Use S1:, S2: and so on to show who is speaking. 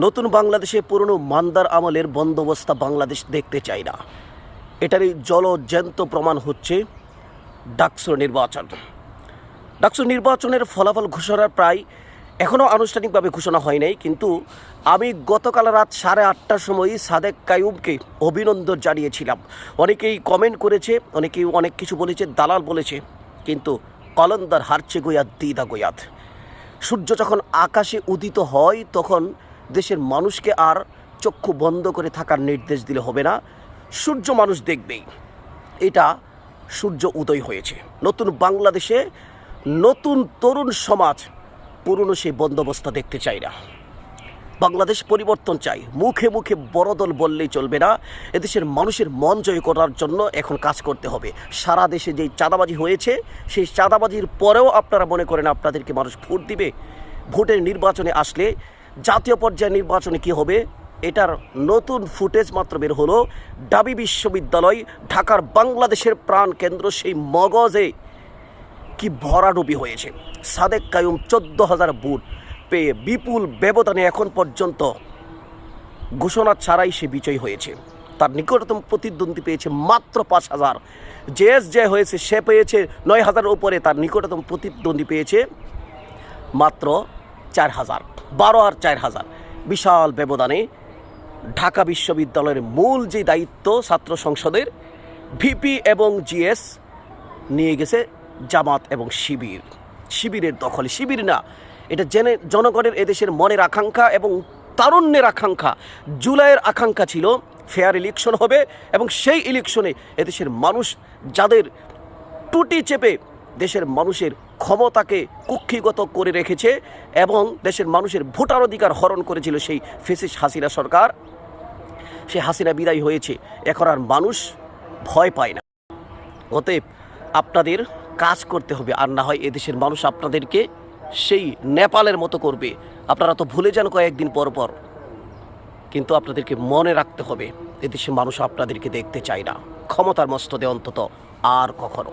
S1: নতুন বাংলাদেশে পুরনো মান্দার আমলের বন্দোবস্ত বাংলাদেশ দেখতে চায় না। এটারই জলজ্যান্ত প্রমাণ হচ্ছে ডাকসুর নির্বাচন। ডাকসুর নির্বাচনের ফলাফল ঘোষণার প্রায় এখনও আনুষ্ঠানিকভাবে ঘোষণা হয় নাই, কিন্তু আমি গতকাল রাত 8:30টার সময় সাদেক কাইয়ুমকে অভিনন্দন জানিয়েছিলাম। অনেকেই কমেন্ট করেছে, অনেকেই অনেক কিছু বলেছে, দালাল বলেছে, কিন্তু কলন্দার হারছে গোয়াত দিদা গোয়াত। সূর্য যখন আকাশে উদিত হয় তখন দেশের মানুষকে আর চক্ষু বন্ধ করে থাকার নির্দেশ দিলে হবে না, সূর্য মানুষ দেখবেই। এটা সূর্য উদয় হয়েছে। নতুন বাংলাদেশে নতুন তরুণ সমাজ পুরনো সেই বন্দোবস্ত দেখতে চাই না। বাংলাদেশ পরিবর্তন চাই। মুখে মুখে বড় দল বললেই চলবে না। এদেশের মানুষের মন জয় করার জন্য এখন কাজ করতে হবে। সারা দেশে যেই চাঁদাবাজি হয়েছে, সেই চাঁদাবাজির পরেও আপনারা মনে করেন আপনাদেরকে মানুষ ভোট দিবে? ভোটের নির্বাচনে আসলে জাতীয় পর্যায়ে নির্বাচনে কি হবে এটার নতুন ফুটেজ মাত্র বের হলো। ঢাবি বিশ্ববিদ্যালয়, ঢাকার বাংলাদেশের প্রাণ কেন্দ্র, সেই মগজে কি ভরাডুবি হয়েছে। সাদেক কাইয়ুম 14,000 ভোট পেয়ে বিপুল ব্যবধানে এখন পর্যন্ত ঘোষণা ছাড়াই সে বিজয়ী হয়েছে। তার নিকটতম প্রতিদ্বন্দ্বী পেয়েছে মাত্র 5,000। যে হয়েছে সে পেয়েছে 9,000 উপরে। তার নিকটতম প্রতিদ্বন্দ্বী পেয়েছে মাত্র 4,000। 12 আর 4,000 বিশাল ব্যবধানে ঢাকা বিশ্ববিদ্যালয়ের মূল যে দায়িত্ব ছাত্র সংসদের ভিপি এবং জিএস নিয়ে গেছে জামাত এবং শিবিরের দখলে। শিবির না, এটা জেনে জনগণের এদেশের মনের আকাঙ্ক্ষা এবং তারুণ্যের আকাঙ্ক্ষা, জুলাইয়ের আকাঙ্ক্ষা ছিল ফেয়ার ইলেকশন হবে এবং সেই ইলেকশনে এদেশের মানুষ যাদের টুটি চেপে দেশের মানুষের ক্ষমতাকে কুক্ষিগত করে রেখেছে এবং দেশের মানুষের ভোটার অধিকার হরণ করেছিল সেই ফ্যাসিস্ট হাসিনা সরকার, সে হাসিনা বিদায় হয়েছে। এখন আর মানুষ ভয় পায় না। অতএব আপনাদের কাজ করতে হবে, আর না হয় এদেশের মানুষ আপনাদেরকে সেই নেপালের মতো করবে। আপনারা তো ভুলে যান কয়েকদিন পর পর, কিন্তু আপনাদেরকে মনে রাখতে হবে এদেশের মানুষ আপনাদেরকে দেখতে চায় না ক্ষমতার মস্তদে, অন্তত আর কখনো।